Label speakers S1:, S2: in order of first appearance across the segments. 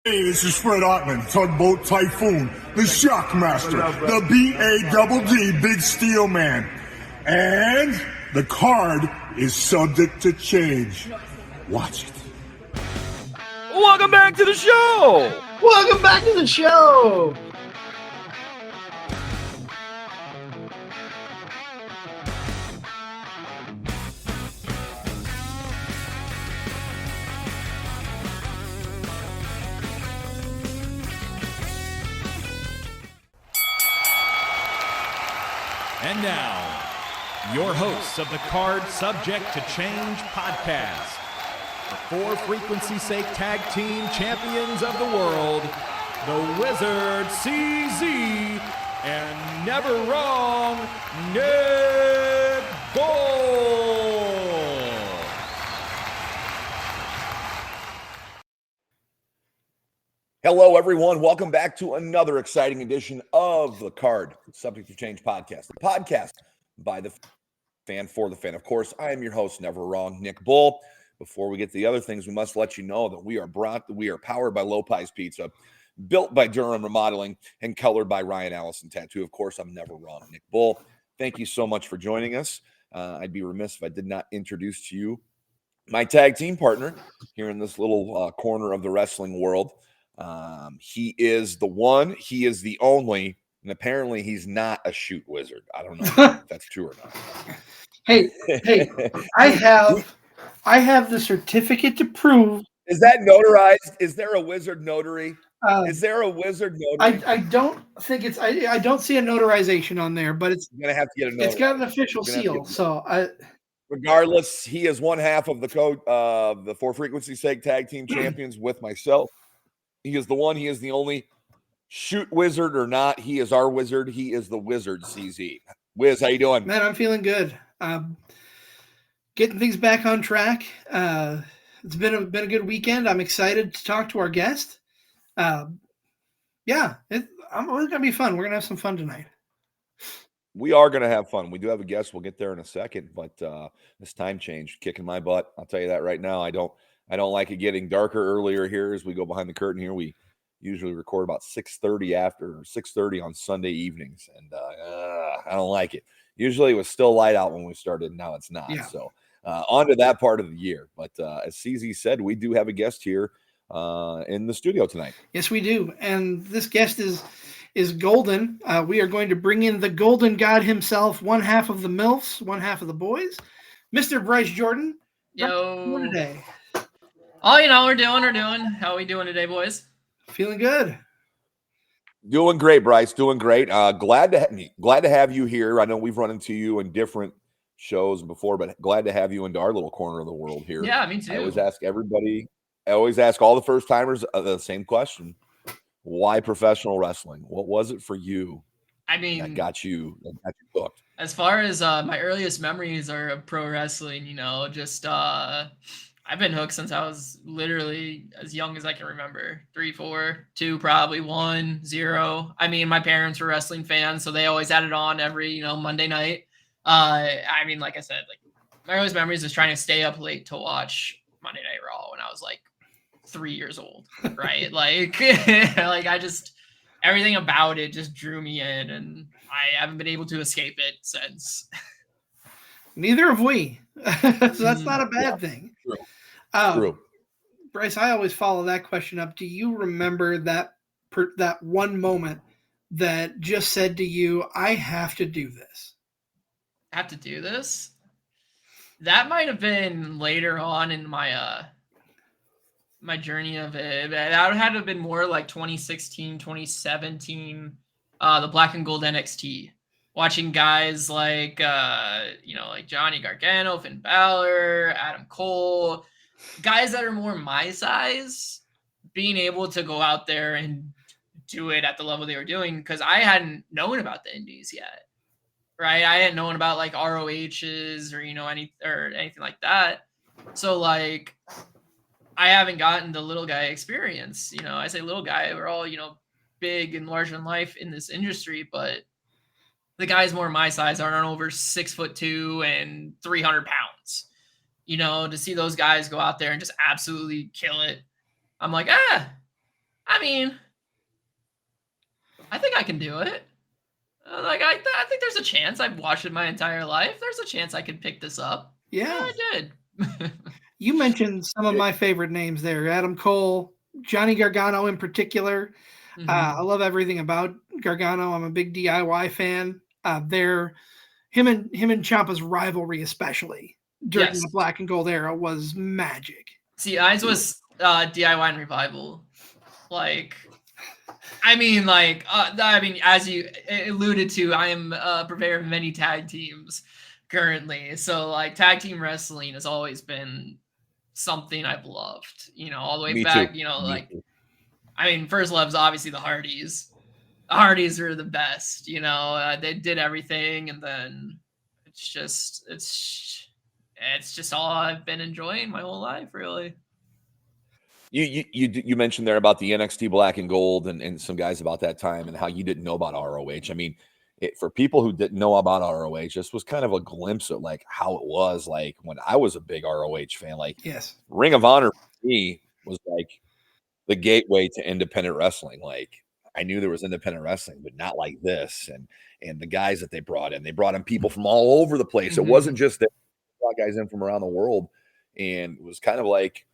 S1: Hey, this is Fred Ottman, Tugboat Typhoon, the Shockmaster, the B-A-double-D, Big Steel Man. And the card is subject to change. Watch it.
S2: Welcome back to the show!
S3: Welcome back to the show!
S4: And now, your hosts of the Card Subject to Change podcast, the For Frequency's Sake Tag Team Champions of the World, the Wizard CZ, and Never Wrong, Nick Bull.
S2: Hello, everyone. Welcome back to another exciting edition of the Card Subject to Change podcast, the podcast by the fan for the fan. Of course, I am your host, Never Wrong, Nick Bull. Before we get to the other things, we must let you know that we are powered by Lopez Pizza, built by Durham Remodeling, and colored by Ryan Allison Tattoo. Of course, I'm Never Wrong, Nick Bull. Thank you so much for joining us. I'd be remiss if I did not introduce to you my tag team partner here in this little corner of the wrestling world. He is the one, he is the only, and apparently he's not a shoot wizard. I don't know if that's true or not.
S3: Hey, I have the certificate to prove.
S2: Is that notarized? Is there a wizard notary? Is there a wizard notary?
S3: I don't think it's. I don't see a notarization on there, but it's.
S2: You're gonna have to get a notary.
S3: It's got an official seal, so
S2: regardless, he is one half of the code of the For Frequency's Sake Tag Team Champions with myself. He is the one. He is the only. Shoot wizard or not, he is our wizard. He is the wizard. CZ. Wiz, how you doing?
S3: Man, I'm feeling good. Getting things back on track. It's been a good weekend. I'm excited to talk to our guest. It's gonna be fun. We're gonna have some fun tonight.
S2: We are gonna have fun. We do have a guest. We'll get there in a second, but this time change kicking my butt. I'll tell you that right now. I don't like it getting darker earlier here as we go behind the curtain here. We usually record about 6:30 on Sunday evenings, and I don't like it. Usually it was still light out when we started, and now it's not. Yeah. So on to that part of the year. But as CZ said, we do have a guest here in the studio tonight.
S3: Yes, we do. And this guest is golden. We are going to bring in the golden god himself, one half of the MILFs, one half of the boys, Mr. Bryce Jordyn.
S5: Yo.
S3: Today.
S5: Oh, we're doing. How are we doing today, boys?
S3: Feeling good.
S2: Doing great, Bryce. Doing great. Glad to have you here. I know we've run into you in different shows before, but glad to have you into our little corner of the world here.
S5: Yeah, me too.
S2: I always ask all the first timers the same question: why professional wrestling? What was it for you?
S5: I mean,
S2: that got you hooked.
S5: As far as my earliest memories are of pro wrestling, I've been hooked since I was literally as young as I can remember. 3, 4, 2, probably 1, 0. I mean, my parents were wrestling fans, so they always had it on every, Monday night. Like I said, my earliest memories is trying to stay up late to watch Monday Night Raw when I was 3 years old, right? Everything about it just drew me in, and I haven't been able to escape it since.
S3: Neither have we. So that's not a bad thing.
S2: True.
S3: True. Bryce, I always follow that question up. Do you remember that one moment that just said to you, I have to do this?
S5: Have to do this? That might have been later on in my my journey of it. That would have to have been more like 2016, 2017, the Black and Gold NXT. Watching guys like Johnny Gargano, Finn Balor, Adam Cole, guys that are more my size, being able to go out there and do it at the level they were doing, because I hadn't known about the indies yet, right? I hadn't known about ROHs or anything like that. So I haven't gotten the little guy experience. I say little guy, we're all big and larger than life in this industry, but the guys more my size aren't over 6'2" and 300 pounds. To see those guys go out there and just absolutely kill it, I'm like, I mean, I think I can do it. Like I think there's a chance. I've watched it my entire life. There's a chance I could pick this up.
S3: Yeah.
S5: I did.
S3: You mentioned some of my favorite names there. Adam Cole, Johnny Gargano in particular. I love everything about Gargano. I'm a big DIY fan. Him and Ciampa's rivalry, especially during the Black and Gold era, was magic.
S5: See, ours was DIY and Revival. Like, I mean, as you alluded to, I am a purveyor of many tag teams currently. So, like, tag team wrestling has always been something I've loved. You know, all the way
S2: Me
S5: back.
S2: too.
S5: You know,
S2: Me
S5: like,
S2: too.
S5: I mean, first love's obviously the Hardys. The Hardys are the best. You know, they did everything, and then it's just all I've been enjoying my whole life, really.
S2: You mentioned there about the NXT Black and Gold and some guys about that time and how you didn't know about ROH. I mean, for people who didn't know about ROH, this was kind of a glimpse of like how it was like when I was a big ROH fan. Like,
S3: yes,
S2: Ring of Honor for me was like the gateway to independent wrestling. Like, I knew there was independent wrestling, but not like this. And the guys that they brought in people from all over the place. It wasn't just that they brought guys in from around the world, and it was kind of like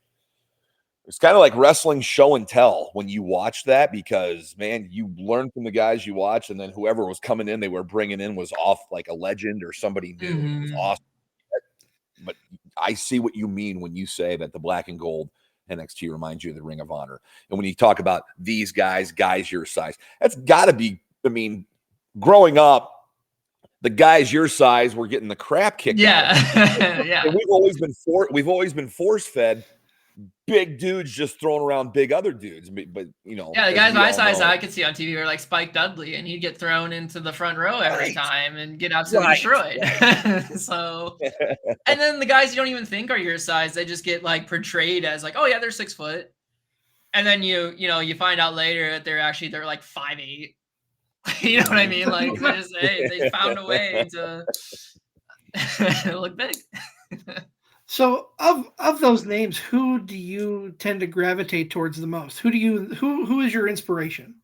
S2: wrestling show and tell when you watch that, because man, you learn from the guys you watch, and then whoever was coming in, they were bringing in was off like a legend or somebody new. It was awesome. But I see what you mean when you say that the Black and Gold NXT reminds you of the Ring of Honor. And when you talk about these guys your size, that's got to be, I mean, growing up, the guys your size were getting the crap kicked out of them.
S5: Yeah.
S2: And we've always been force fed big dudes just throwing around big other dudes. But you know,
S5: yeah, the guys my size I could see on TV were like Spike Dudley, and he'd get thrown into the front row every time and get absolutely destroyed. So, and then the guys you don't even think are your size, they just get like portrayed as like, oh yeah, they're 6 foot, and then you find out later that they're like 5'8". You know what I mean? Like they found a way to look big.
S3: So of those names, who do you tend to gravitate towards the most? Who is your inspiration?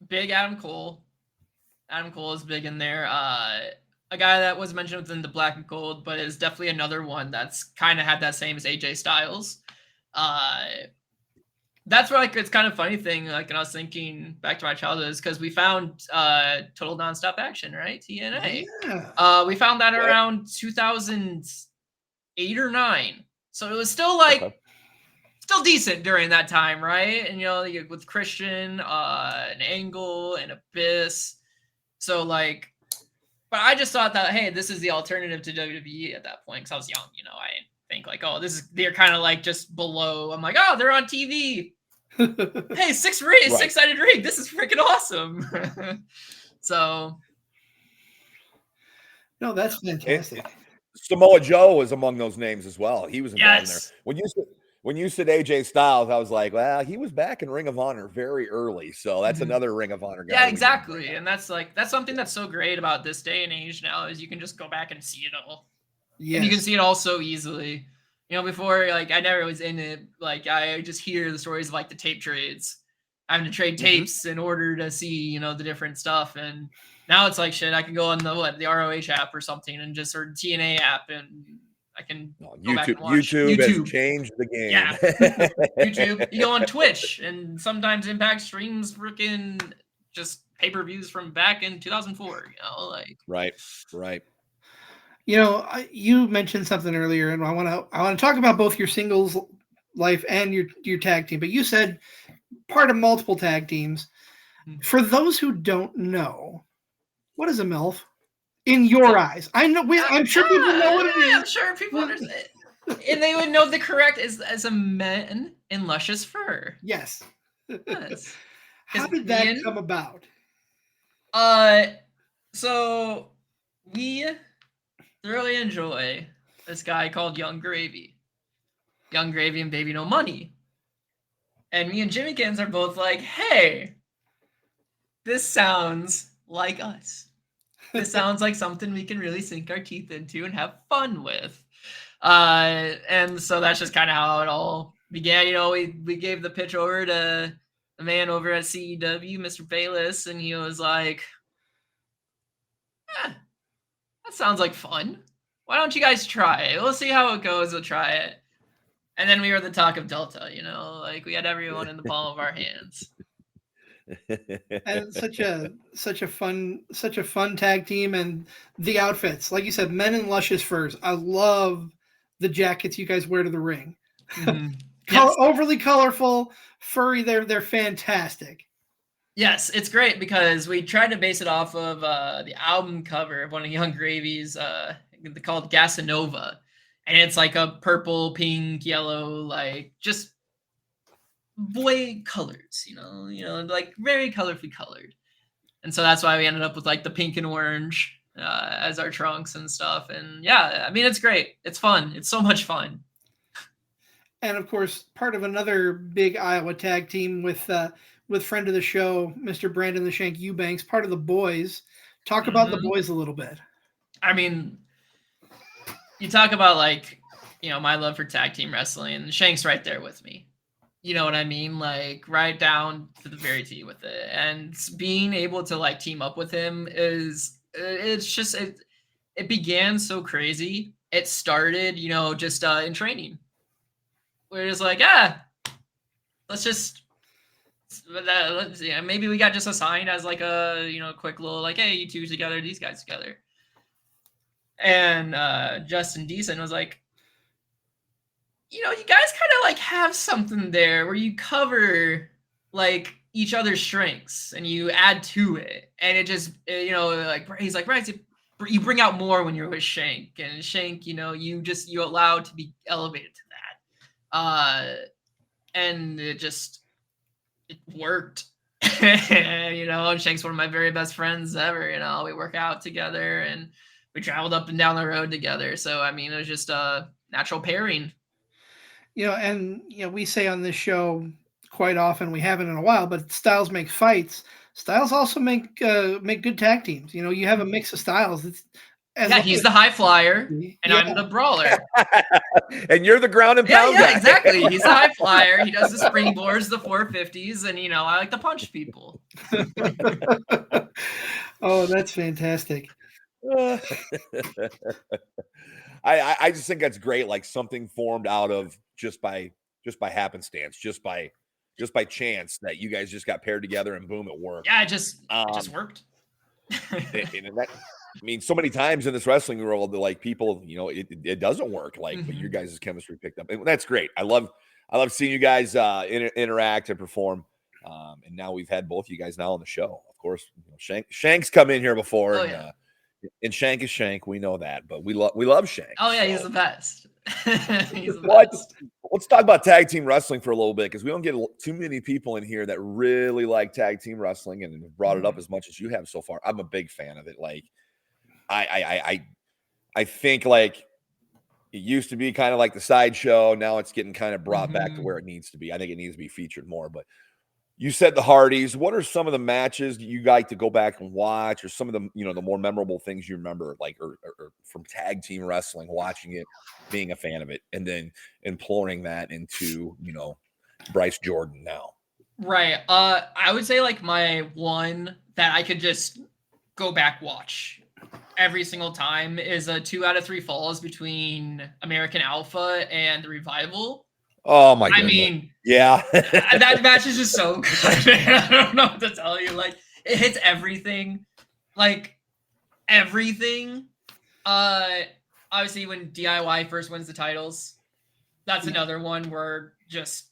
S5: Big Adam Cole. Adam Cole is big in there. A guy that was mentioned within the Black and Gold, but is definitely another one that's kind of had that same as AJ Styles. That's where, like, it's kind of funny thing, like, and I was thinking back to my childhood, is because we found Total Nonstop Action, right? TNA. Yeah. We found that around 2008 or 9. So it was still still decent during that time, right? And with Christian, and Angle and Abyss. So like, but I just thought that, hey, this is the alternative to WWE at that point, because I was young, I didn't think like, oh, they're kind of like just below. I'm like, oh, they're on TV. Hey, 6-sided rig. This is freaking awesome. So,
S3: no, that's fantastic.
S2: Samoa Joe was among those names as well. He was involved in there. When you said AJ Styles, I was like, well, he was back in Ring of Honor very early, so that's another Ring of Honor guy.
S5: Yeah, exactly. And that's something that's so great about this day and age now, is you can just go back and see it all. Yes. And you can see it all so easily. Before, like, I never was in it. Like, I just hear the stories of, like, the tape trades, having to trade tapes in order to see, the different stuff. And now it's like, shit, I can go on the ROH app or something, and just, or TNA app, and I can go back and watch.
S2: YouTube has changed the game.
S5: Yeah. YouTube. You go on Twitch, and sometimes Impact streams freaking just pay-per-views from back in 2004, like.
S2: Right.
S3: You mentioned something earlier, and I want to talk about both your singles life and your tag team. But you said part of multiple tag teams. For those who don't know, what is a MILF in your eyes? I know. I'm sure people know what it is.
S5: I'm sure people understand, and they would know the correct as a Men in Luscious Fur.
S3: Yes.
S5: Yes.
S3: How did that come about?
S5: So we thoroughly enjoy this guy called Young Gravy and Baby No Money. And me and Jimmykins are both like, hey, this sounds like us. This sounds like something we can really sink our teeth into and have fun with. And so that's just kind of how it all began, we gave the pitch over to the man over at CEW, Mr. Bayless, and he was like, that sounds like fun. Why don't you guys try it? We'll see how it goes. We'll try it. And then we were the talk of Delta, like we had everyone in the palm of our hands.
S3: And such a fun tag team, and the outfits, like you said, Men in Luscious Furs. I love the jackets you guys wear to the ring.
S5: Mm-hmm. Yes.
S3: Overly colorful, furry. They're fantastic.
S5: Yes, it's great because we tried to base it off of the album cover of one of Young Gravy's called Gasanova, and it's like a purple, pink, yellow, like just boy colors, like very colorfully colored. And so that's why we ended up with like the pink and orange as our trunks and stuff. And yeah, I mean, it's great. It's fun. It's so much fun.
S3: And of course, part of another big Iowa tag team with friend of the show, Mr. Brandon the Shank Eubanks, part of the Boys. Talk about the Boys a little bit.
S5: I mean, you talk about like, my love for tag team wrestling, and Shank's right there with me. You know what I mean? Like right down to the very T with it. And being able to like team up with him it began so crazy. It started, just in training. We're just like, let's maybe we got just assigned as like a, quick little like, hey, you two together, these guys together. And Justin Deason was like, you guys kind of like have something there where you cover like each other's strengths and you add to it. And it just, like he's like, Bryce, you bring out more when you're with Shank, and Shank, you allow to be elevated to that. And it worked. And Shank's one of my very best friends ever. We work out together and we traveled up and down the road together. So, I mean, it was just a natural pairing.
S3: We say on this show quite often, we haven't in a while, but styles make fights. Styles also make good tag teams. You have a mix of styles.
S5: He's the high flyer, and I'm the brawler.
S2: And you're the ground and pound guy.
S5: Yeah, exactly. He's the high flyer. He does the springboards, the 450s, and I like to punch people.
S3: Oh, that's fantastic.
S2: I just think that's great. Like something formed out of just by happenstance, just by chance that you guys just got paired together and boom, it worked.
S5: Yeah, it just worked.
S2: And that, I mean, so many times in this wrestling world, like people, it doesn't work. Like, but your guys' chemistry picked up, and that's great. I love seeing you guys interact and perform. And now we've had both of you guys now on the show. Of course, Shank's come in here before.
S5: Oh,
S2: yeah. And Shank is Shank. We know that, but we love Shank.
S5: Oh yeah, so. He's the best.
S2: Let's talk about tag team wrestling for a little bit, because we don't get too many people in here that really like tag team wrestling and have brought it up as much as you have so far. I'm a big fan of it. Like, I think like it used to be kind of like the sideshow. Now it's getting kind of brought back to where it needs to be. I think it needs to be featured more. But you said the Hardys. What are some of the matches you like to go back and watch, or some of the the more memorable things you remember, like or from tag team wrestling, watching it, being a fan of it, and then imploring that into Bryce Jordyn now?
S5: Right. I would say like my one that I could just go back watch every single time is a 2 out of 3 falls between American Alpha and the Revival.
S2: Oh my god!
S5: I mean,
S2: yeah,
S5: that match is just so good, man. I don't know what to tell you. Like, it hits everything, like everything. Obviously, when DIY first wins the titles, that's another one where just,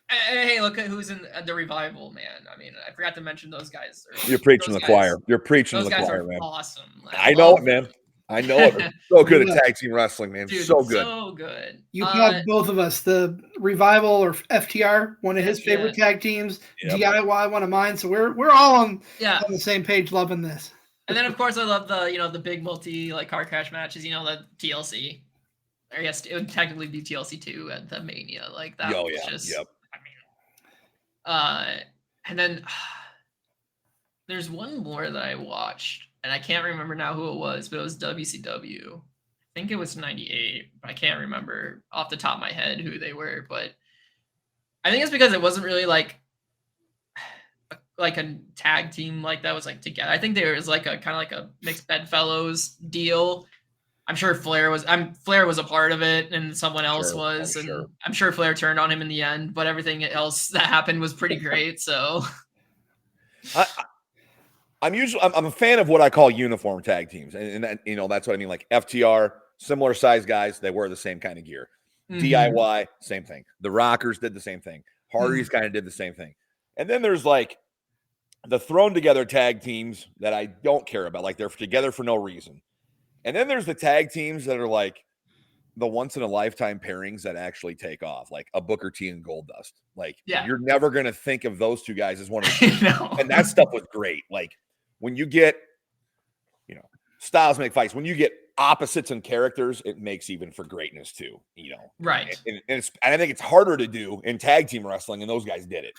S5: hey, look at who's in the Revival, man. I mean, I forgot to mention those guys earlier.
S2: You're preaching the choir. You're preaching the choir, man.
S5: Those guys are awesome.
S2: I know it, man. I know it. They're so good at tag team wrestling, man.
S5: Dude,
S2: so good.
S5: So good.
S3: You have both of us, the Revival or FTR, one of his favorite tag teams, DIY, one of mine. So we're all on the same page, loving this.
S5: And then of course I love the the big multi like car crash matches, the TLC. Or yes, it would technically be TLC 2 at the Mania. Like that was just I mean, and then there's one more that I watched. And I can't remember now who it was, but it was WCW. I think it was 98, but I can't remember off the top of my head who they were. But I think it's because it wasn't really like a tag team like that was like together. I think there was like a kind of like a mixed bedfellows deal. I'm sure Flair was a part of it, and someone else was, and I'm sure Flair turned on him in the end. But everything else that happened was pretty great. So,
S2: I'm a fan of what I call uniform tag teams, and that, that's what I mean. Like FTR, similar size guys, they wear the same kind of gear. DIY, same thing. The Rockers did the same thing. Hardy's kind of did the same thing. And then there's like the thrown together tag teams that I don't care about, like they're together for no reason. And then there's the tag teams that are like the once in a lifetime pairings that actually take off, like a Booker T and Goldust. Like you're never going to think of those two guys as one of the and that stuff was great. Like when you get, styles make fights, when you get opposites and characters, it makes even for greatness too,
S5: Right.
S2: And I think it's harder to do in tag team wrestling, and those guys did it.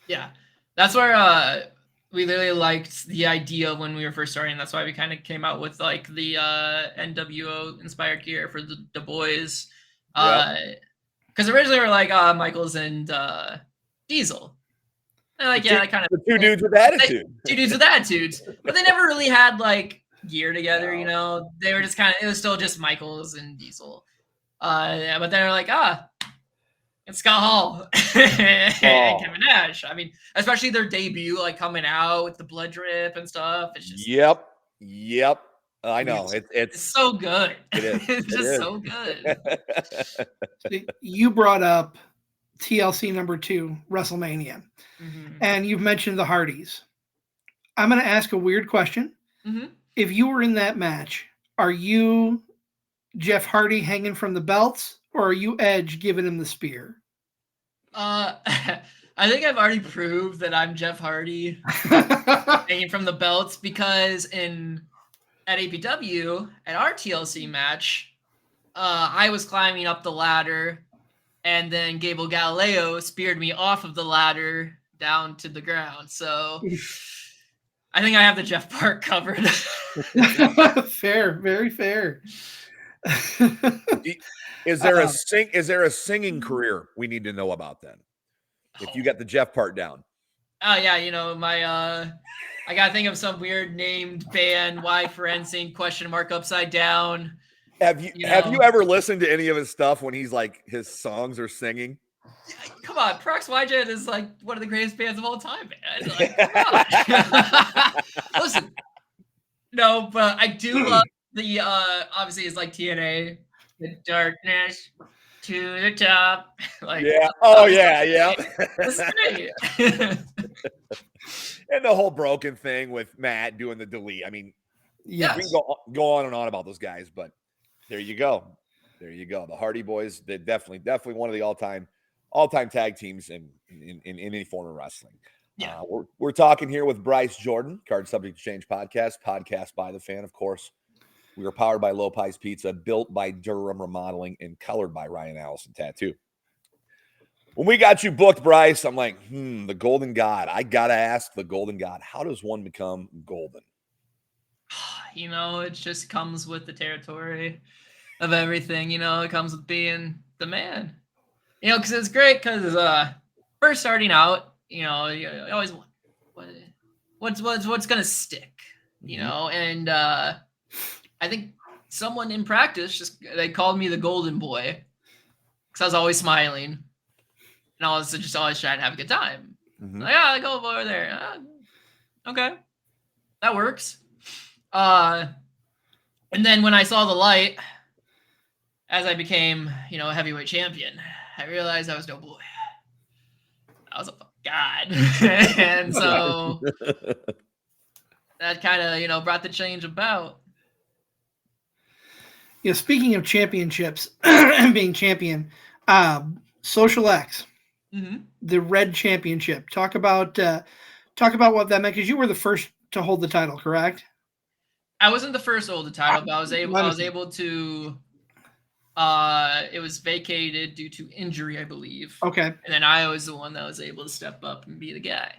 S5: Yeah. That's where we really liked the idea when we were first starting. That's why we kind of came out with like the NWO inspired gear for the boys. Because originally we were like Michaels and Diesel. And like, kind of
S2: the two dudes with attitude.
S5: Two dudes with attitudes. But they never really had like gear together, They were just it was still just Michaels and Diesel. But then they're like, it's Scott Hall and Kevin Nash. I mean, especially their debut, like coming out with the blood drip and stuff. It's just
S2: Yep. I know it's
S5: so good.
S2: It is.
S5: It's just so good.
S3: You brought up TLC number 2, WrestleMania, and you've mentioned the Hardys. I'm going to ask a weird question. If you were in that match, are you Jeff Hardy hanging from the belts, or are you Edge giving him the spear?
S5: I think I've already proved that I'm Jeff Hardy hanging from the belts, because at APW, at our TLC match, I was climbing up the ladder, and then Gable Galileo speared me off of the ladder down to the ground. So I think I have the Jeff part covered.
S3: Fair, very fair.
S2: Is there a singing career we need to know about then? If you got the Jeff part down.
S5: Oh yeah, my I gotta think of some weird named band, Y for NSYNC, question mark upside down.
S2: Have you ever listened to any of his stuff when he's like his songs are singing?
S5: Come on, Prox YJet is like one of the greatest bands of all time, man. Like, come on. Listen, no, but I do love the obviously it's like TNA, the darkness to the top. Like
S2: That's great. And the whole broken thing with Matt doing the delete. I mean, we can go on and on about those guys, but there you go. The Hardy Boys, they're definitely one of the all-time tag teams in any form of wrestling.
S5: Yeah.
S2: We're talking here with Bryce Jordyn, Card Subject to Change podcast by the fan, of course. We are powered by Lopez Pizza, built by Durham Remodeling, and colored by Ryan Allison Tattoo. When we got you booked, Bryce, I'm like, the Golden God. I gotta ask the Golden God, how does one become golden?
S5: It just comes with the territory of everything. It comes with being the man. Because it's great. Because first starting out, you always what's gonna stick, and I think someone in practice they called me the Golden Boy because I was always smiling and I was just always trying to have a good time. Like, the Golden Boy over there. Okay, that works. And then when I saw the light, as I became, a heavyweight champion, I realized I was no boy. I was a god. And so that kind of, brought the change about.
S3: Speaking of championships and being champion, Social X, the Red Championship. Talk about what that meant, because you were the first to hold the title, correct?
S5: I wasn't the first to hold the title, but I was able to. It was vacated due to injury, I believe.
S3: Okay.
S5: And then I was the one that was able to step up and be the guy.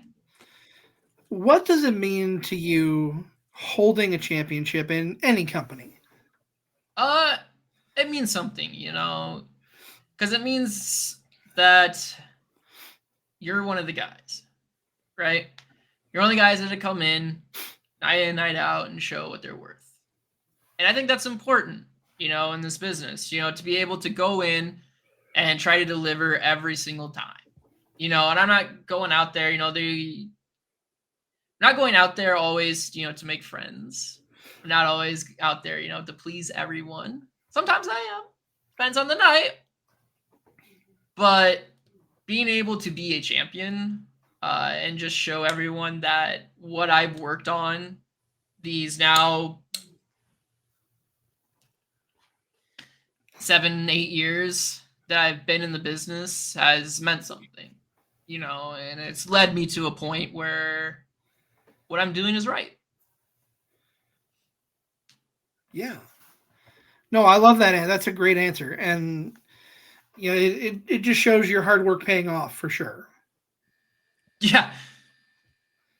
S3: What does it mean to you holding a championship in any company?
S5: It means something, because it means that you're one of the guys, right? You're one of the guys that come in night in, night out and show what they're worth. And I think that's important, in this business, to be able to go in and try to deliver every single time, and I'm not going out there, not going out there always, to make friends. I'm not always out there, to please everyone. Sometimes I am. Depends on the night. But being able to be a champion and just show everyone that what I've worked on these now 7-8 years that I've been in the business has meant something, and it's led me to a point where what I'm doing is right.
S3: Yeah. No, I love that. That's a great answer. And, it just shows your hard work paying off for sure.
S5: Yeah.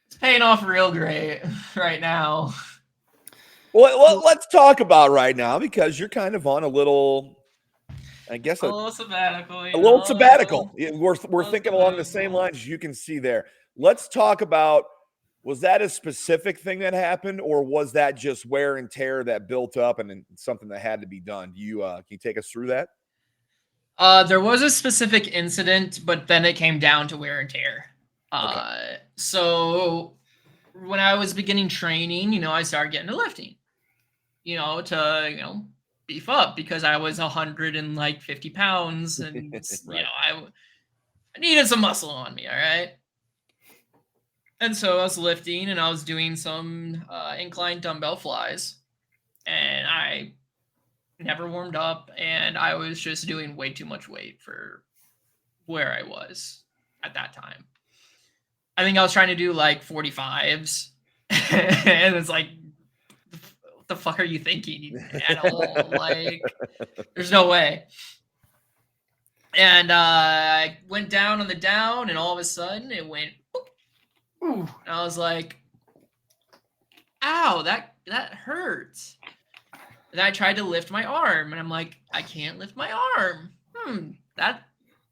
S5: It's paying off real great right now.
S2: Well, let's talk about right now, because you're kind of on a little, I guess,
S5: a little sabbatical.
S2: A little sabbatical. We're thinking along the same lines you can see there. Let's talk about, was that a specific thing that happened, or was that just wear and tear that built up and something that had to be done? Can you take us through that?
S5: There was a specific incident, but then it came down to wear and tear. Okay. So when I was beginning training, I started getting to lifting, to, beef up, because I was 150 pounds and,
S2: right.
S5: I needed some muscle on me. All right. And so I was lifting and I was doing some incline dumbbell flies, and I never warmed up, and I was just doing way too much weight for where I was at that time. I think I was trying to do like 45s and it's like, what the fuck are you thinking at all? Like, there's no way. And I went down on the down, and all of a sudden it went boop. And I was like, ow, that hurts. And I tried to lift my arm, and I'm like, I can't lift my arm.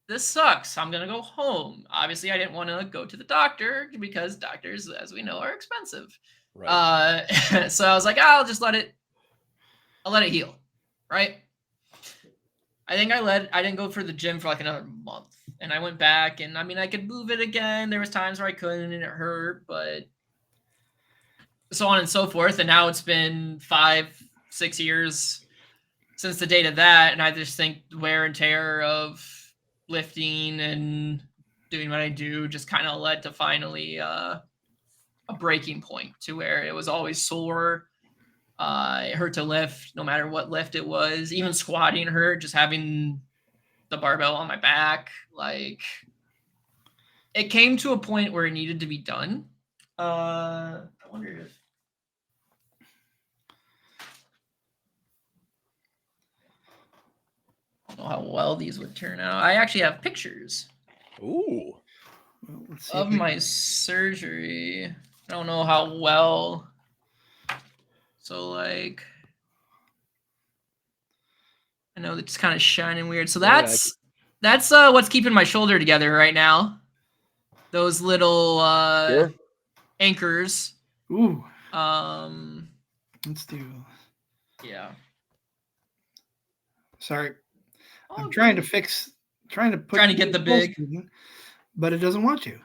S5: This sucks. I'm going to go home. Obviously, I didn't want to go to the doctor, because doctors, as we know, are expensive. Right. So I was like, I'll let it heal. Right. I think I didn't go for the gym for like another month, and I went back, and I could move it again. There was times where I couldn't, and it hurt, but so on and so forth. And now it's been 5-6 years since the date of that. And I just think wear and tear of lifting and doing what I do just kind of led to finally a breaking point, to where it was always sore. It hurt to lift no matter what lift it was. Even squatting hurt, just having the barbell on my back. Like, it came to a point where it needed to be done. I wonder if I don't know how well these would turn out. I actually have pictures.
S2: Ooh.
S3: Well,
S5: of my surgery. I don't know how well. So, like, I know it's kind of shining weird. So that's what's keeping my shoulder together right now. Those little anchors.
S3: Ooh. Let's do.
S5: Yeah.
S3: Sorry. I'm trying to get the big, but it doesn't want to.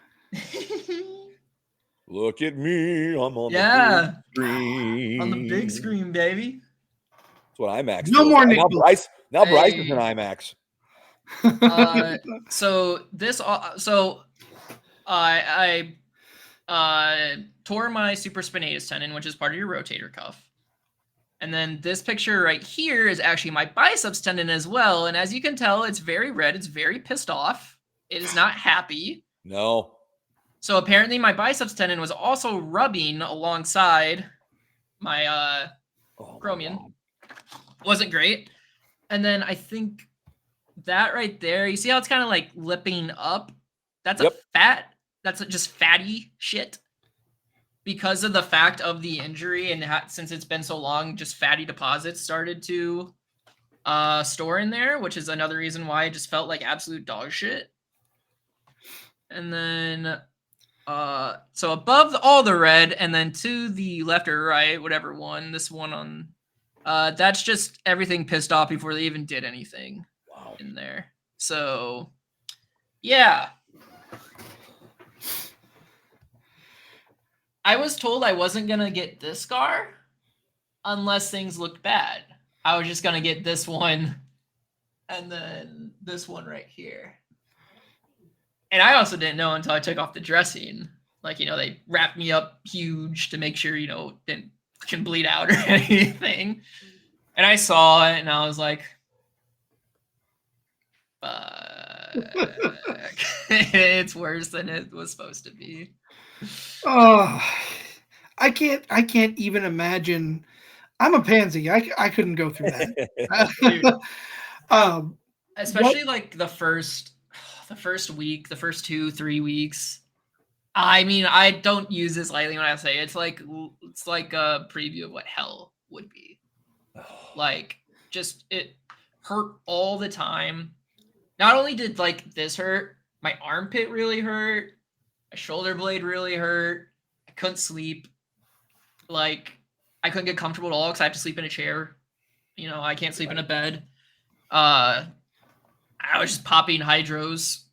S2: Look at me. I'm on the big screen.
S5: On the big screen, baby.
S2: That's what IMAX
S3: No
S2: does.
S3: more Nick.
S2: Now Bryce is an IMAX.
S5: I tore my supraspinatus tendon, which is part of your rotator cuff. And then this picture right here is actually my biceps tendon as well. And as you can tell, it's very red. It's very pissed off. It is not happy.
S2: No.
S5: So apparently my biceps tendon was also rubbing alongside my chromium. Wasn't great. And then I think that right there, you see how it's kind of like lipping up? That's that's just fatty shit. Because of the fact of the injury, and since it's been so long, just fatty deposits started to store in there, which is another reason why I just felt like absolute dog shit. and then so above all the red, and then to the left or right, whatever one, this one on that's just everything pissed off before they even did anything in there. So yeah. I was told I wasn't gonna get this scar unless things looked bad. I was just gonna get this one and then this one right here. And I also didn't know until I took off the dressing. Like, they wrapped me up huge to make sure, didn't can bleed out or anything. And I saw it and I was like, it's worse than it was supposed to be.
S3: Oh, I can't even imagine. I'm a pansy. I couldn't go through that.
S5: Especially like the first week, the first 2-3 weeks. I mean, I don't use this lightly when I say it's like a preview of what hell would be. Like, just it hurt all the time. Not only did like this hurt, my armpit really hurt, my shoulder blade really hurt. I couldn't sleep. Like, I couldn't get comfortable at all because I have to sleep in a chair. I can't sleep in a bed. I was just popping hydros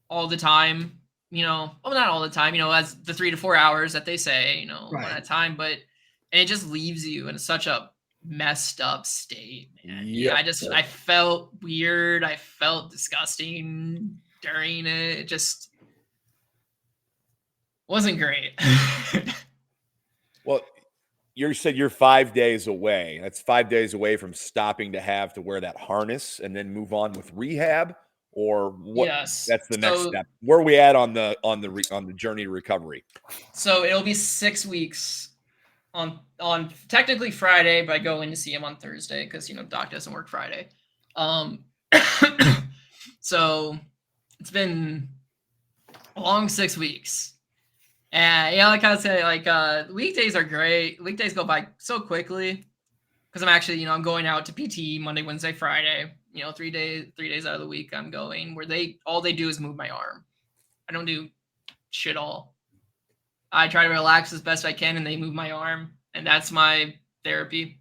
S5: all the time. Well, not all the time, as the 3 to 4 hours that they say, one at a time, and it just leaves you in such a messed up state, man. Yep. I felt weird. I felt disgusting during it. It just wasn't great.
S2: Well, you said you're 5 days away. That's 5 days away from stopping to have to wear that harness and then move on with rehab. Or what?
S5: Yes,
S2: that's the next step. Where are we at on the journey to recovery?
S5: So it'll be 6 weeks on technically Friday, but I go in to see him on Thursday because doc doesn't work Friday. So it's been a long 6 weeks, and like I said, like weekdays are great. Weekdays go by so quickly because I'm actually I'm going out to PT Monday, Wednesday, Friday. 3 days out of the week I'm going where all they do is move my arm. I don't do shit all. I try to relax as best I can and they move my arm, and that's my therapy.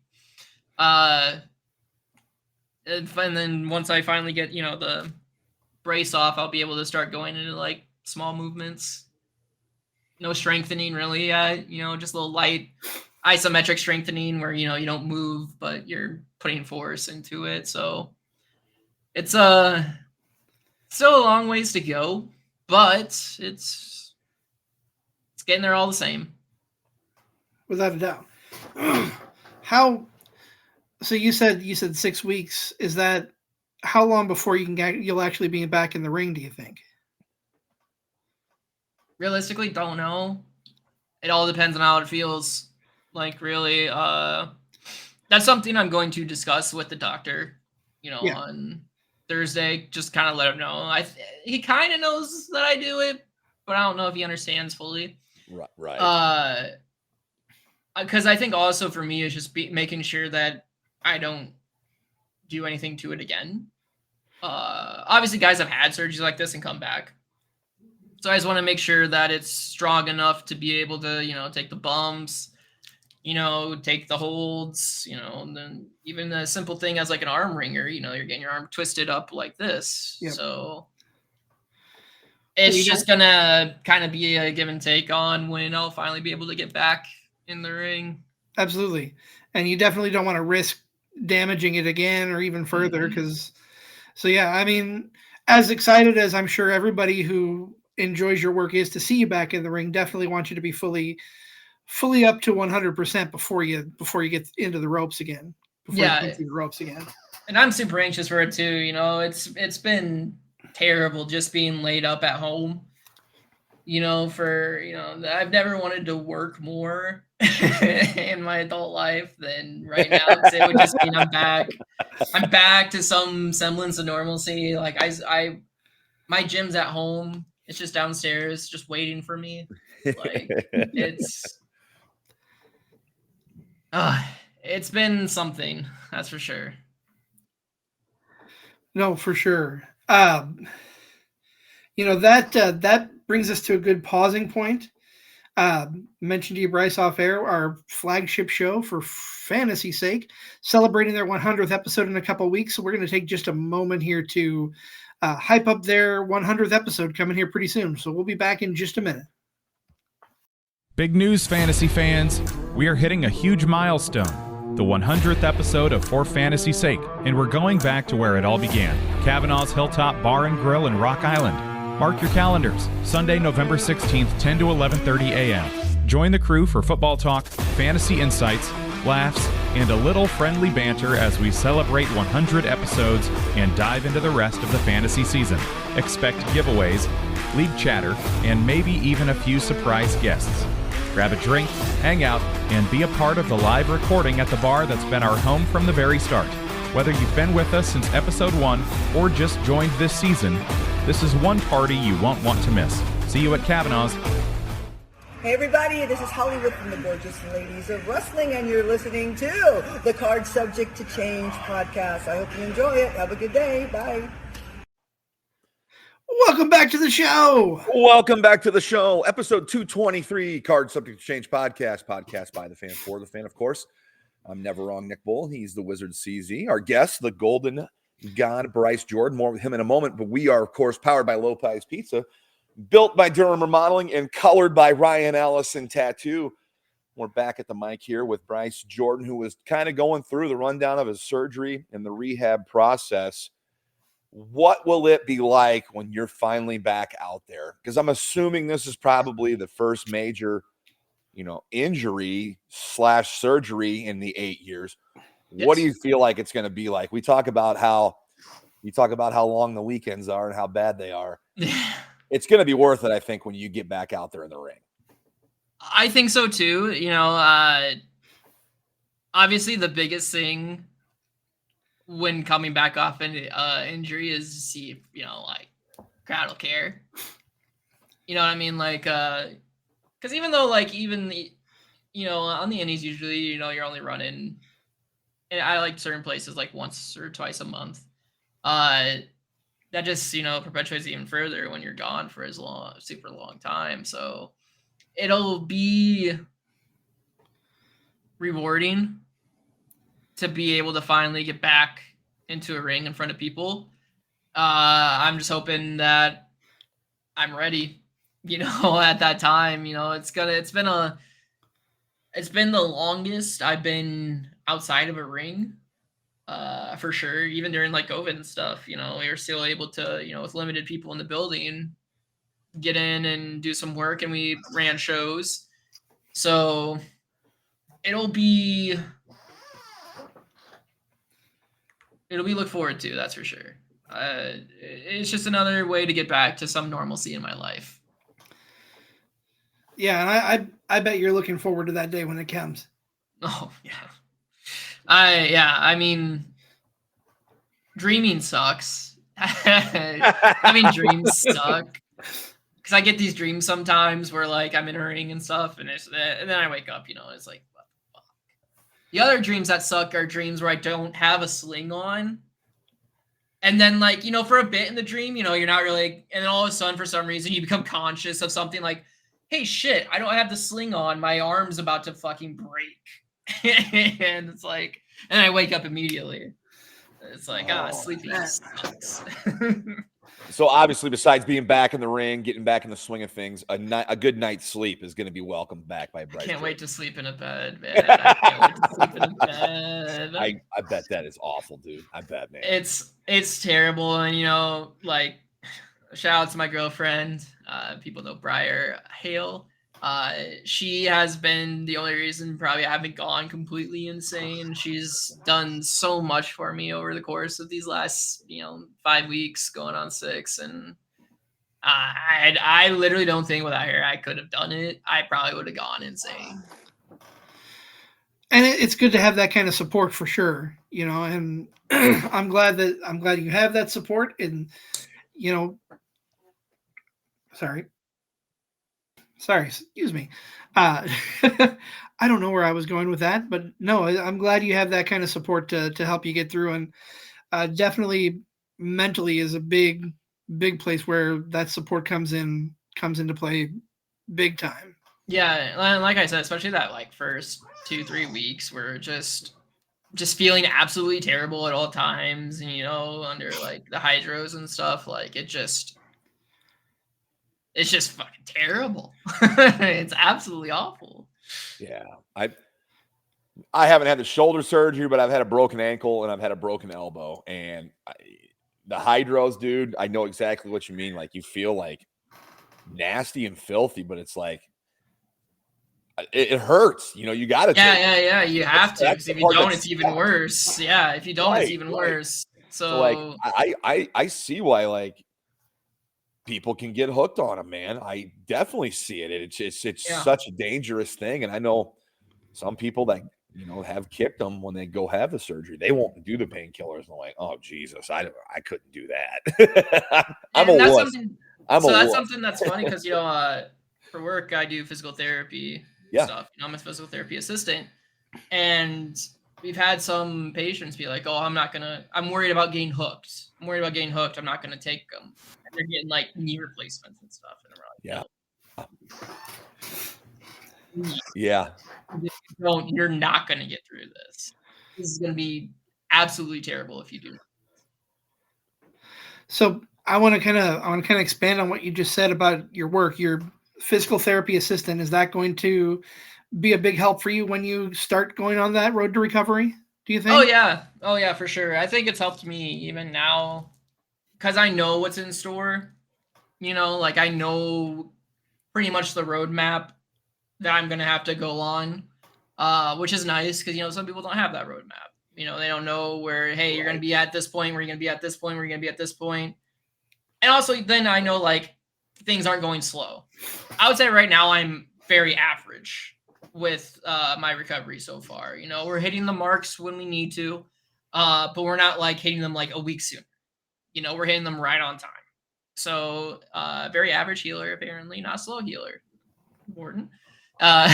S5: And then once I finally get, the brace off, I'll be able to start going into like small movements. No strengthening really yet, just a little light isometric strengthening where, you don't move, but you're putting force into it. So it's still a long ways to go, but it's getting there all the same.
S3: Without a doubt. So you said 6 weeks. Is that how long before you'll actually be back in the ring, do you think?
S5: Realistically, don't know. It all depends on how it feels. Like, really, that's something I'm going to discuss with the doctor, on Thursday. Just kind of let him know. He kind of knows that I do it, but I don't know if he understands fully.
S2: Right.
S5: Because I think also for me, it's just making sure that I don't do anything to it again. Obviously, guys have had surgeries like this and come back. So I just want to make sure that it's strong enough to be able to, take the bumps, take the holds, and then even a simple thing as like an arm wringer, you're getting your arm twisted up like this. Yep. So it's just going to kind of be a give and take on when I'll finally be able to get back in the ring.
S3: Absolutely. And you definitely don't want to risk damaging it again or even further because, I mean, as excited as I'm sure everybody who enjoys your work is to see you back in the ring, definitely want you to be fully up to 100% before you get into the ropes again. And
S5: I'm super anxious for it too. It's been terrible just being laid up at home. I've never wanted to work more in my adult life than right now. It would just mean I'm back to some semblance of normalcy. Like my gym's at home. It's just downstairs, just waiting for me. Like it's been something, that's for sure.
S3: No, for sure. That brings us to a good pausing point. Mentioned to you, Bryce, off air, our flagship show for fantasy sake, celebrating their 100th episode in a couple of weeks. So we're going to take just a moment here to hype up their 100th episode coming here pretty soon. So we'll be back in just a minute.
S4: Big news, fantasy fans. We are hitting a huge milestone, the 100th episode of For Fantasy's Sake, and we're going back to where it all began, Kavanaugh's Hilltop Bar and Grill in Rock Island. Mark your calendars, Sunday, November 16th, 10 to 11:30 a.m. Join the crew for football talk, fantasy insights, laughs, and a little friendly banter as we celebrate 100 episodes and dive into the rest of the fantasy season. Expect giveaways, league chatter, and maybe even a few surprise guests. Grab a drink, hang out, and be a part of the live recording at the bar that's been our home from the very start. Whether you've been with us since episode 1 or just joined this season, this is one party you won't want to miss. See you at Kavanaugh's.
S6: Hey everybody, this is Hollywood from the Gorgeous Ladies of Wrestling, and you're listening to the Card Subject to Change podcast. I hope you enjoy it. Have a good day. Bye.
S3: Welcome back to the show.
S2: Welcome back to the show. Episode 223, Card Subject to Change podcast by the fan, for the fan, of course. I'm Never Wrong Nick Bull. He's the Wizard CZ. Our guest, the Golden God, Bryce Jordyn. More with him in a moment, but we are, of course, powered by Lopez Pizza, built by Durham Remodeling, and colored by Ryan Allison Tattoo. We're back at the mic here with Bryce Jordyn, who was kind of going through the rundown of his surgery and the rehab process. What will it be like when you're finally back out there? Because I'm assuming this is probably the first major, injury / surgery in the 8 years. Yes. What do you feel like it's going to be like? We talk about how long the weekends are and how bad they are. It's going to be worth it, I think, when you get back out there in the ring.
S5: I think so too. Obviously the biggest thing when coming back off an injury is to see if, crowd will care. You know what I mean? Because even though, on the indies, usually, you're only running, and I like certain places like once or twice a month. That just, perpetuates even further when you're gone for super long time. So it'll be rewarding to be able to finally get back into a ring in front of people. I'm just hoping that I'm ready, at that time. It's been the longest I've been outside of a ring, for sure. Even during COVID and stuff, we were still able to, with limited people in the building, get in and do some work, and we ran shows. So it'll be look forward to, that's for sure. It's just another way to get back to some normalcy in my life.
S3: Yeah, and I bet you're looking forward to that day when it comes.
S5: Oh yeah. I mean, dreaming sucks. Dreams suck. Because I get these dreams sometimes where I'm in a ring and stuff, and then I wake up, it's like, what the fuck? The other dreams that suck are dreams where I don't have a sling on. And then for a bit in the dream, you're not really, and then all of a sudden for some reason you become conscious of something like, hey shit, I don't have the sling on. My arm's about to fucking break. And it's like, and I wake up immediately. It's like, sleeping sucks.
S2: So obviously, besides being back in the ring, getting back in the swing of things, a good night's sleep is going to be welcomed back by Bryce.
S5: I can't wait to sleep in a bed, man. I can't wait to sleep in a bed.
S2: I bet that is awful, dude. I bet, man.
S5: It's terrible, and shout out to my girlfriend. People know Briar Hale. She has been the only reason probably I haven't gone completely insane. She's done so much for me over the course of these last, 5 weeks, going on 6. And I literally don't think without her I could have done it. I probably would have gone insane.
S3: And it's good to have that kind of support for sure, and I'm glad you have that support. And, Sorry, excuse me. I don't know where I was going with that, but no, I'm glad you have that kind of support to help you get through. And definitely mentally is a big, big place where that support comes into play big time.
S5: Yeah, like I said, especially that like first 2-3 weeks where just feeling absolutely terrible at all times, and under like the hydros and stuff, like it's just fucking terrible. It's absolutely awful.
S2: Yeah, I haven't had the shoulder surgery, but I've had a broken ankle and I've had a broken elbow, and the hydros, dude, I know exactly what you mean. Like you feel like nasty and filthy, but it's like it hurts. You got to.
S5: Yeah. You have to, because if you don't, it's even worse. Yeah, if you don't, it's even worse. So
S2: like I see why like people can get hooked on them, man. I definitely see it. It's such a dangerous thing, and I know some people that have kicked them when they go have the surgery. They won't do the painkillers, and they're like, "Oh Jesus, I couldn't do that." I'm a wuss.
S5: That's something that's funny because for work I do physical therapy stuff. I'm a physical therapy assistant, and we've had some patients be like, "Oh, I'm worried about getting hooked. I'm not gonna take them." And they're getting like knee replacements and stuff. And
S2: yeah.
S5: You're not gonna get through this. This is gonna be absolutely terrible if you do.
S3: So I want to kind of expand on what you just said about your work. Your physical therapy assistant, is that going to be a big help for you when you start going on that road to recovery? Do you think?
S5: Oh yeah, for sure. I think it's helped me even now because I know what's in store. Like I know pretty much the roadmap that I'm gonna have to go on, which is nice because some people don't have that roadmap. They don't know where, hey, you're gonna be at this point, where you're gonna be at this point, where you're gonna be at this point. And also then I know like things aren't going slow. I would say right now I'm very average with my recovery so far. We're hitting the marks when we need to, but we're not like hitting them like a week sooner. We're hitting them right on time. So very average healer, apparently, not slow healer. Important. But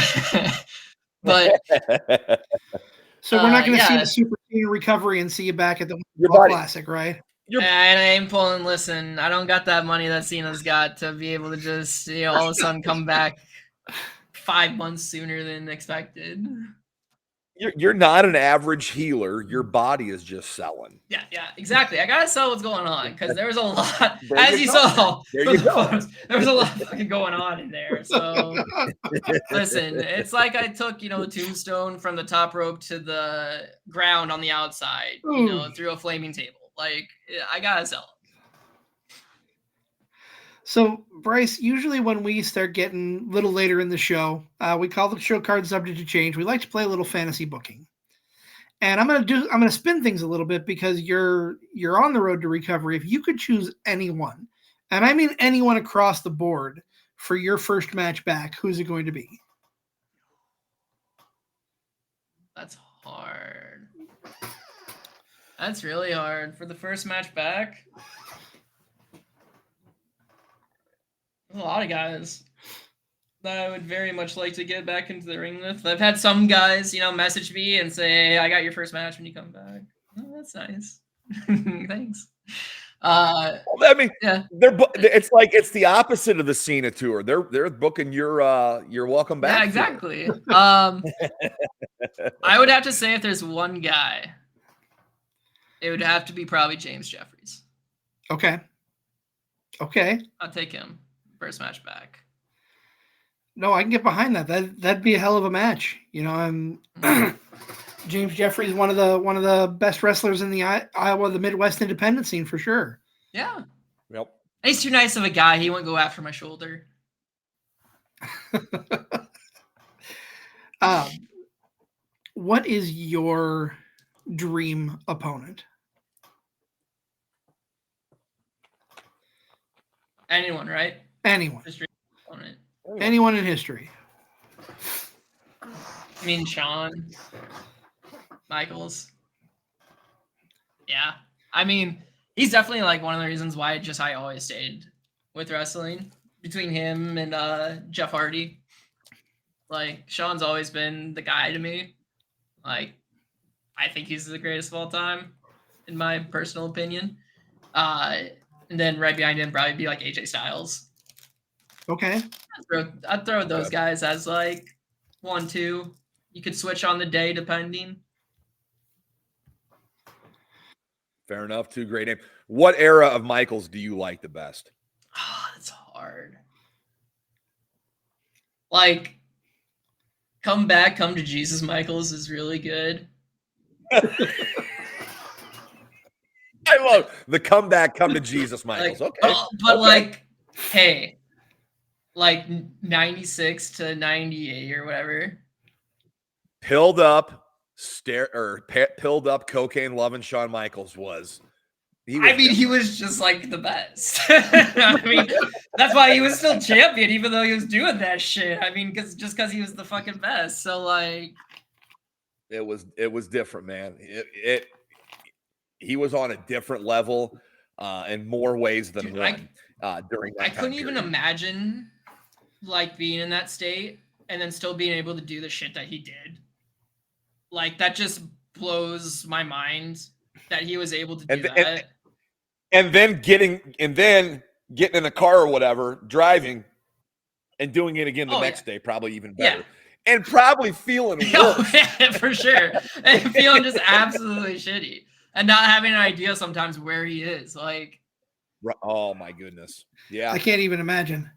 S3: so we're not going to see the super senior recovery and see you back at the Classic, right?
S5: And I ain't pulling. Listen, I don't got that money that Cena's got to be able to just all of a sudden come back 5 months sooner than expected.
S2: You're not an average healer. Your body is just selling.
S5: Yeah, exactly. I gotta sell what's going on because there's a lot, as you saw. There you go. There was a lot fucking going on in there. So listen, it's like I took Tombstone from the top rope to the ground on the outside, through a flaming table. Like I gotta sell it.
S3: So, Bryce, usually when we start getting a little later in the show, we call the show Card Subject to Change. We like to play a little fantasy booking. And I'm gonna spin things a little bit because you're on the road to recovery. If you could choose anyone, and I mean anyone across the board, for your first match back, who's it going to be?
S5: That's hard. That's really hard. For the first match back, there's a lot of guys that I would very much like to get back into the ring with. I've had some guys, message me and say, "Hey, I got your first match when you come back." Oh, that's nice. Thanks.
S2: I mean,
S5: yeah.
S2: It's like it's the opposite of the Cena tour. They're booking your welcome back.
S5: Yeah, exactly. I would have to say if there's one guy, it would have to be probably James Jeffries.
S3: Okay.
S5: I'll take him first match back.
S3: No, I can get behind that. That'd be a hell of a match. I'm James Jeffries, one of the best wrestlers in the Iowa, the Midwest independent scene for sure.
S5: Yeah.
S2: Yep.
S5: He's too nice of a guy. He won't go after my shoulder.
S3: What is your dream opponent?
S5: Anyone, right?
S3: Anyone.
S5: Opponent.
S3: Anyone in history.
S5: I mean, Shawn Michaels. Yeah. I mean, he's definitely like one of the reasons why I always stayed with wrestling, between him and Jeff Hardy. Like, Shawn's always been the guy to me. Like, I think he's the greatest of all time, in my personal opinion. And then right behind him probably be like AJ Styles.
S3: Okay.
S5: I'd throw those
S2: Okay.
S5: guys as like 1, 2. You could switch on the day depending.
S2: Fair enough. 2 great names. What era of Michaels do you like the best?
S5: Oh, that's hard. Like, come to Jesus Michaels is really good.
S2: I love the comeback, come to Jesus Michaels.
S5: Like,
S2: Okay.
S5: but
S2: Okay.
S5: like, hey, like 96 to 98 or whatever.
S2: Pilled up cocaine loving Shawn Michaels was.
S5: He was just like the best. I mean, that's why he was still champion, even though he was doing that shit. I mean, because he was the fucking best. So like,
S2: it was different, man. He was on a different level in more ways than one during that time.
S5: I couldn't even imagine like being in that state and then still being able to do the shit that he did. Like that just blows my mind that he was able to do that.
S2: And then getting in a car or whatever, driving and doing it again the next day, probably even better. Yeah. And probably feeling worse.
S5: For sure. And feeling just absolutely shitty. And not having an idea sometimes where he is. Like,
S2: oh my goodness. Yeah.
S3: I can't even imagine.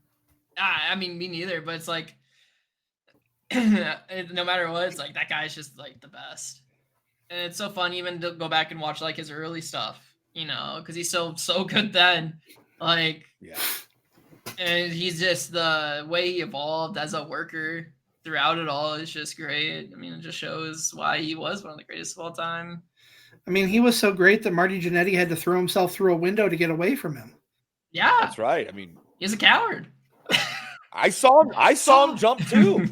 S5: I mean, me neither, but it's like, no matter what, it's like that guy's just like the best. And it's so fun even to go back and watch like his early stuff, you know, because he's so good then. Like,
S2: yeah.
S5: And he's just the way he evolved as a worker throughout it all is just great. I mean, it just shows why he was one of the greatest of all time.
S3: I mean, he was so great that Marty Jannetty had to throw himself through a window to get away from him.
S5: Yeah.
S2: That's right. I mean,
S5: he's a coward.
S2: I saw him jump too.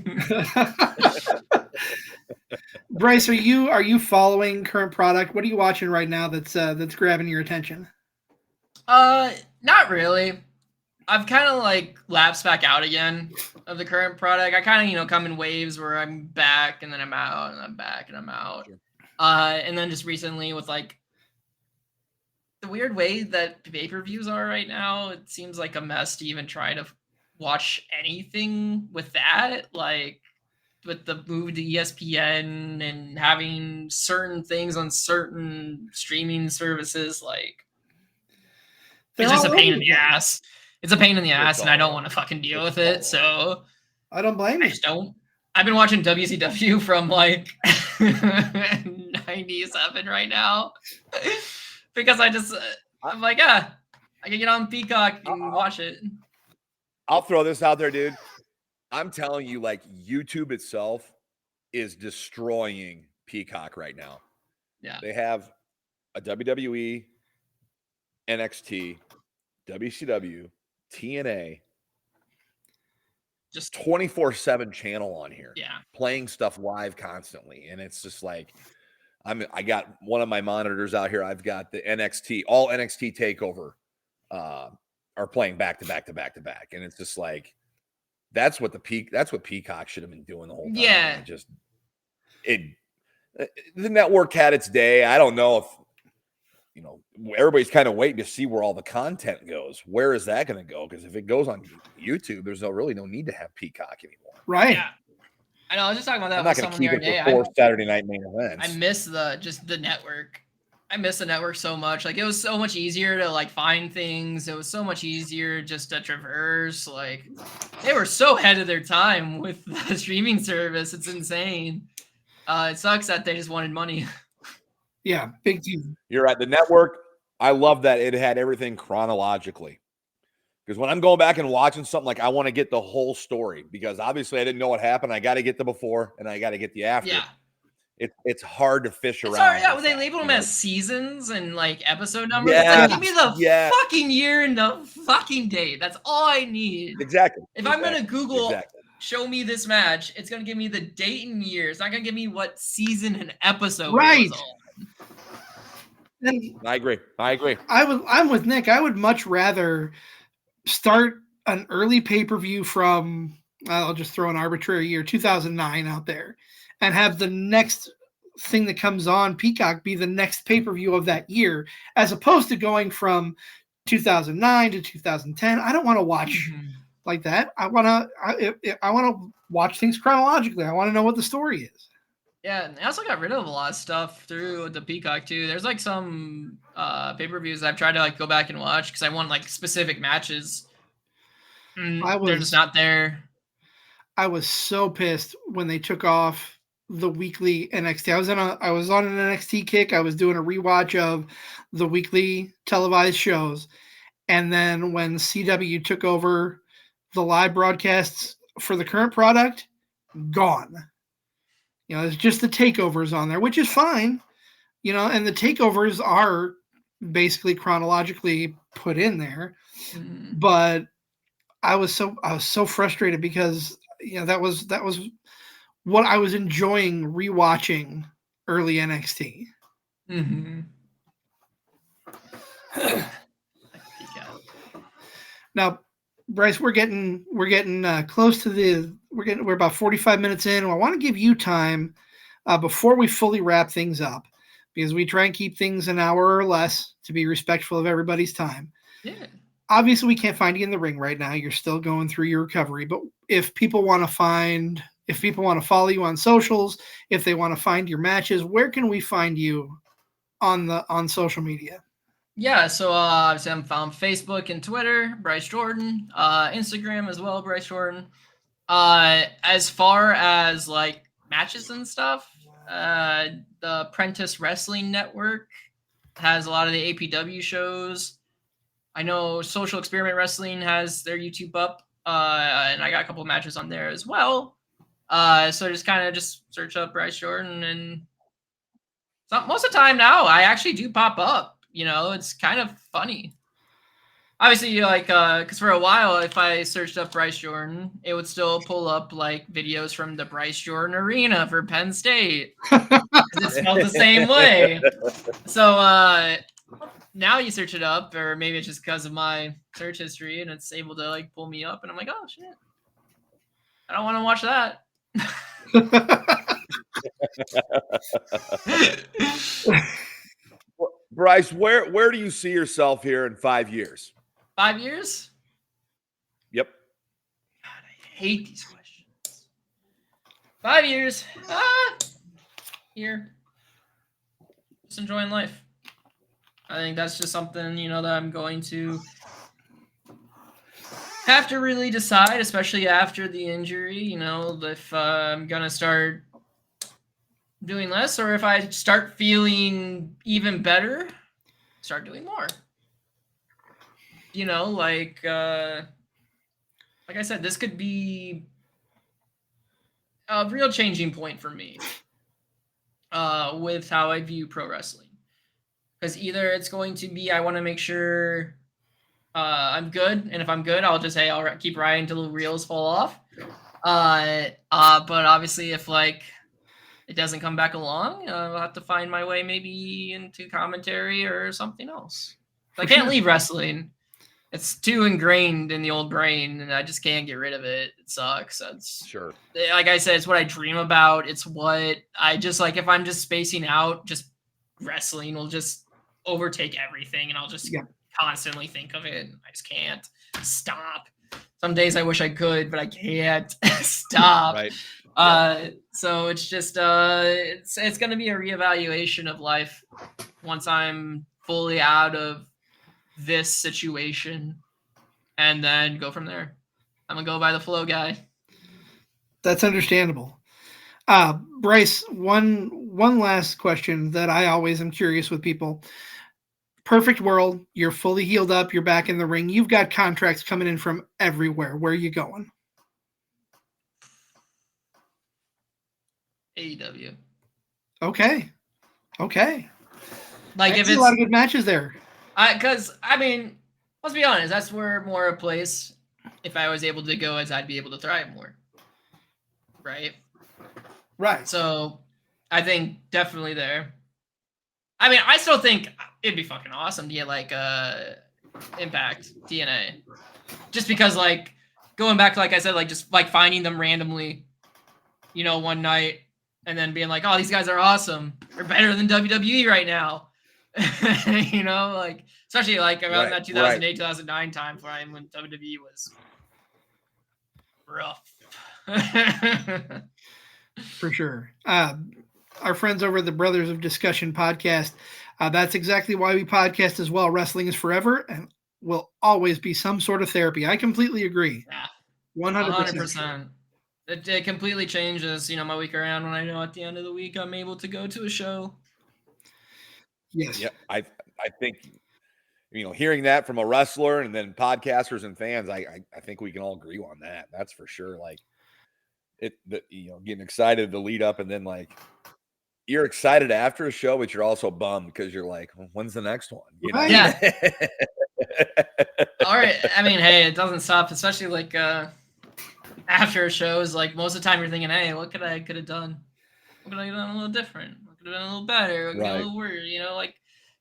S3: Bryce, are you following current product? What are you watching right now that's grabbing your attention?
S5: Not really. I've kind of like lapsed back out again of the current product. I kind of, come in waves where I'm back and then I'm out and I'm back and I'm out. Sure. And then just recently with like the weird way that pay-per-views are right now, it seems like a mess to even try to watch anything with that. Like with the move to ESPN and having certain things on certain streaming services, like it's just a pain in the ass. It's a pain in the ass, and I don't want to fucking deal with it. So
S3: I don't blame you.
S5: I just don't. I've been watching WCW from like 97 right now because I'm like, I can get on Peacock and watch it.
S2: I'll throw this out there, dude. I'm telling you, like, YouTube itself is destroying Peacock right now.
S5: Yeah.
S2: They have a WWE, NXT, WCW, TNA, just 24/7 channel on here.
S5: Yeah.
S2: Playing stuff live constantly. And it's just like, I got one of my monitors out here. I've got the NXT, all NXT TakeOver are playing back to back to back to back. And it's just like, that's what Peacock should have been doing the whole time.
S5: Yeah.
S2: The network had its day. I don't know if, everybody's kind of waiting to see where all the content goes. Where is that going to go? Because if it goes on YouTube, there's really no need to have Peacock anymore.
S3: Right.
S5: Yeah. I know. I was just talking about that.
S2: I'm not going to keep it for 4 Saturday night main events.
S5: I miss the network. I miss the network so much. Like, it was so much easier to like find things. It was so much easier just to traverse. Like, they were so ahead of their time with the streaming service. It's insane. It sucks that they just wanted money.
S3: Yeah, big team.
S2: You're right. The network, I love that it had everything chronologically. Because when I'm going back and watching something, like, I want to get the whole story. Because obviously I didn't know what happened. I got to get the before and I got to get the after.
S5: Yeah.
S2: It's hard to fish around.
S5: Sorry, yeah, they label them as seasons and like episode numbers. Like, give me the fucking year and the fucking date. That's all I need.
S2: Exactly.
S5: If I'm gonna Google show me this match, it's gonna give me the date and year. It's not gonna give me what season and episode.
S3: Right.
S2: I agree.
S3: I'm with Nick. I would much rather start an early pay-per-view from, I'll just throw an arbitrary year, 2009 out there, and have the next thing that comes on Peacock be the next pay-per-view of that year, as opposed to going from 2009 to 2010. I don't want to watch like that. I want to watch things chronologically. I want to know what the story is.
S5: Yeah, and they also got rid of a lot of stuff through the Peacock too. There's like some pay-per-views I've tried to like go back and watch because I want like specific matches. They're just not there.
S3: I was so pissed when they took off the weekly NXT. I was on an NXT kick. I was doing a rewatch of the weekly televised shows. And then when CW took over the live broadcasts for the current product, gone. It's just the takeovers on there, which is fine. And the takeovers are basically chronologically put in there. But I was so frustrated because that was what I was enjoying rewatching early NXT. Now, Bryce, we're getting close to we're about 45 minutes in, and I want to give you time before we fully wrap things up, because we try and keep things an hour or less to be respectful of everybody's time.
S5: Yeah.
S3: Obviously, we can't find you in the ring right now. You're still going through your recovery, but if people want to follow you on socials, if they want to find your matches, where can we find you on social media?
S5: Yeah, so obviously I'm on Facebook and Twitter, Bryce Jordyn, Instagram as well, Bryce Jordyn. As far as like matches and stuff, the Apprentice Wrestling Network has a lot of the APW shows. I know Social Experiment Wrestling has their YouTube up, and I got a couple of matches on there as well. So just search up Bryce Jordyn, and most of the time now I actually do pop up. It's kind of funny. Obviously, because for a while, if I searched up Bryce Jordyn, it would still pull up like videos from the Bryce Jordyn Arena for Penn State. It spelled the same way. So now you search it up, or maybe it's just because of my search history, and it's able to like pull me up, and I'm like, oh shit, I don't want to watch that.
S2: Bryce, where do you see yourself here in 5 years?
S5: 5 years?
S2: Yep.
S5: God, I hate these questions. 5 years. Here. Just enjoying life. I think that's just something, that I'm going to have to really decide, especially after the injury, if I'm going to start doing less, or if I start feeling even better, start doing more. Like I said, this could be a real changing point for me with how I view pro wrestling. Because either it's going to be I want to make sure I'm good, and if I'm good, I'll just I'll keep riding until the reels fall off. But obviously, if it doesn't come back along, I'll have to find my way maybe into commentary or something else. I can't leave wrestling. It's too ingrained in the old brain, and I just can't get rid of it. It sucks.
S2: Sure.
S5: Like I said, it's what I dream about. It's what I just if I'm just spacing out, just wrestling will just overtake everything, and I'll just constantly think of it. I just can't stop. Some days I wish I could, but I can't stop.
S2: Right.
S5: So it's just it's going to be a reevaluation of life once I'm fully out of this situation, and then go from there. I'm gonna go by the flow guy.
S3: That's understandable. Bryce, one last question that I always am curious with people. Perfect world, you're fully healed up, you're back in the ring, you've got contracts coming in from everywhere. Where are you going?
S5: AEW.
S3: Okay.
S5: Like if it's
S3: a lot of good matches there.
S5: Because let's be honest, that's where more a place. If I was able to go, as I'd be able to thrive more. Right. So, I think definitely there. I still think it'd be fucking awesome to get Impact DNA, just because going back, like I said, just finding them randomly, one night, and then being like, oh, these guys are awesome. They're better than WWE right now. So especially like around
S2: Right,
S5: that 2008, 2009 time frame when WWE was rough.
S3: For sure. Our friends over at the Brothers of Discussion podcast, that's exactly why we podcast as well. Wrestling is forever and will always be some sort of therapy. I completely agree.
S5: Yeah,
S3: 100%.
S5: 100%. It completely changes, my week around when I know at the end of the week I'm able to go to a show.
S3: Yes.
S2: Yep. I think, hearing that from a wrestler and then podcasters and fans, I think we can all agree on that. That's for sure. Like getting excited to lead up, and then like you're excited after a show, but you're also bummed because you're like, well, when's the next one?
S3: Right.
S5: Yeah. All right. I mean, hey, it doesn't stop, especially like after shows. Like most of the time, you're thinking, hey, what could I have done? What could I have done a little different? What could have been a little better? What could have been a little weird? Like,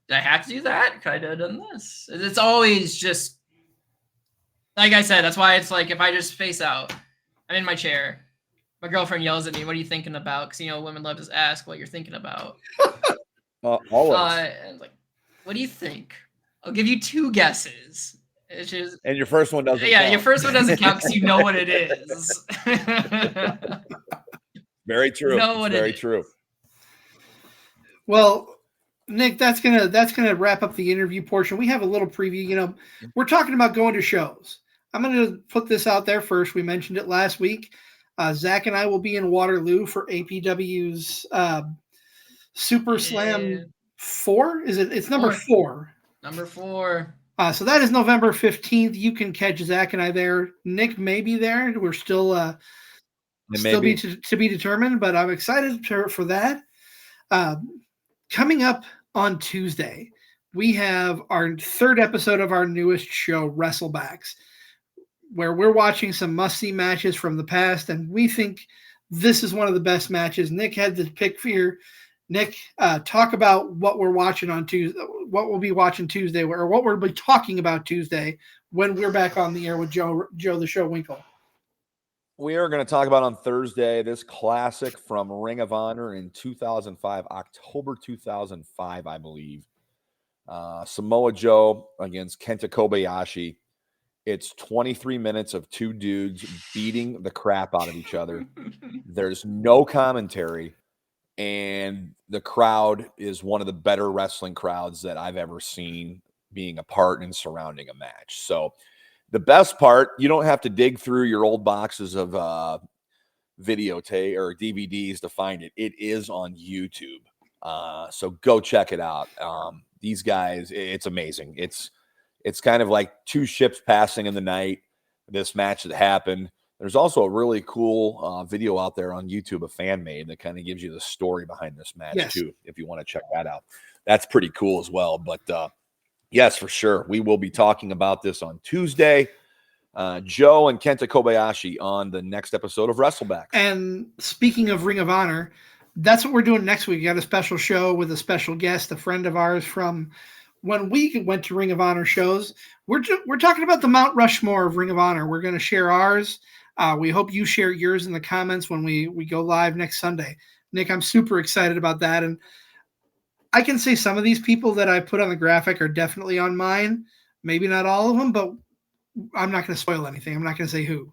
S5: did I have to do that? Could I have done this? It's always just like I said. That's why it's like if I just face out, I'm in my chair. My girlfriend yells at me, "What are you thinking about?" Because women love to ask what you're thinking about.
S2: Always.
S5: And like, what do you think? I'll give you 2 guesses. It's just,
S2: and your first one doesn't.
S5: Yeah,
S2: count.
S5: your first one doesn't count because you know what it is.
S2: Very true. Very true.
S3: Well, Nick, that's gonna wrap up the interview portion. We have a little preview. We're talking about going to shows. I'm gonna put this out there first. We mentioned it last week. Zach and I will be in Waterloo for APW's Super Slam 4. Is it? It's number 4.
S5: Number 4.
S3: So that is November 15th. You can catch Zach and I there. Nick may be there. We're still be to be determined, but I'm excited for that. Coming up on Tuesday, we have our 3rd episode of our newest show, Wrestlebacks, where we're watching some must-see matches from the past, and we think this is one of the best matches. Nick had the pick for you. Nick, talk about what we're watching on Tuesday, what we'll be watching Tuesday, or what we'll be talking about Tuesday when we're back on the air with Joe the Show Winkle.
S2: We are going to talk about on Thursday this classic from Ring of Honor in 2005, October 2005, I believe. Samoa Joe against Kenta Kobayashi. It's 23 minutes of 2 dudes beating the crap out of each other. There's no commentary, and the crowd is one of the better wrestling crowds that I've ever seen being a part and surrounding a match. So the best part, you don't have to dig through your old boxes of videotape or DVDs to find it. It is on YouTube. So go check it out. These guys, it's amazing. It's kind of like 2 ships passing in the night, this match that happened. There's also a really cool video out there on YouTube, a fan made, that kind of gives you the story behind this match too, if you want to check that out. That's pretty cool as well. But yes, for sure. We will be talking about this on Tuesday. Joe and Kenta Kobayashi on the next episode of Wrestleback.
S3: And speaking of Ring of Honor, that's what we're doing next week. We got a special show with a special guest, a friend of ours from when we went to Ring of Honor shows. We're talking about the Mount Rushmore of Ring of Honor. We're going to share ours. We hope you share yours in the comments when we go live next Sunday. Nick, I'm super excited about that. And I can say some of these people that I put on the graphic are definitely on mine. Maybe not all of them, but I'm not going to spoil anything. I'm not going to say who.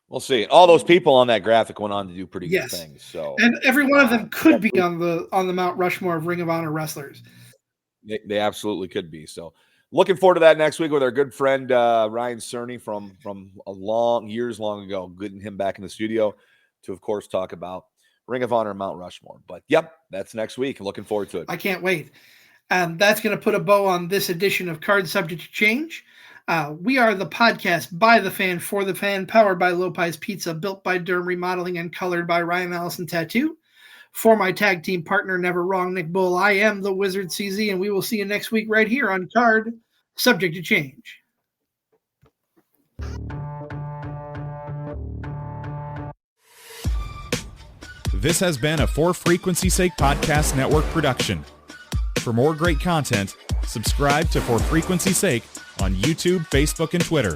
S2: We'll see. All those people on that graphic went on to do pretty good things. So,
S3: and every one of them could be on the Mount Rushmore of Ring of Honor wrestlers.
S2: They absolutely could be. So looking forward to that next week with our good friend Ryan Cerny from years long ago, getting him back in the studio to, of course, talk about Ring of Honor and Mount Rushmore. But yep, that's next week. Looking forward to it.
S3: I can't wait. And that's going to put a bow on this edition of Card Subject to Change. We are the podcast by the fan, for the fan, powered by Lopez Pizza, built by Derm Remodeling, and colored by Ryan Allison Tattoo. For my tag team partner, Never Wrong, Nick Bull, I am the Wizard CZ, and we will see you next week right here on Card Subject to Change.
S4: This has been a For Frequency's Sake Podcast Network production. For more great content, subscribe to For Frequency's Sake on YouTube, Facebook, and Twitter.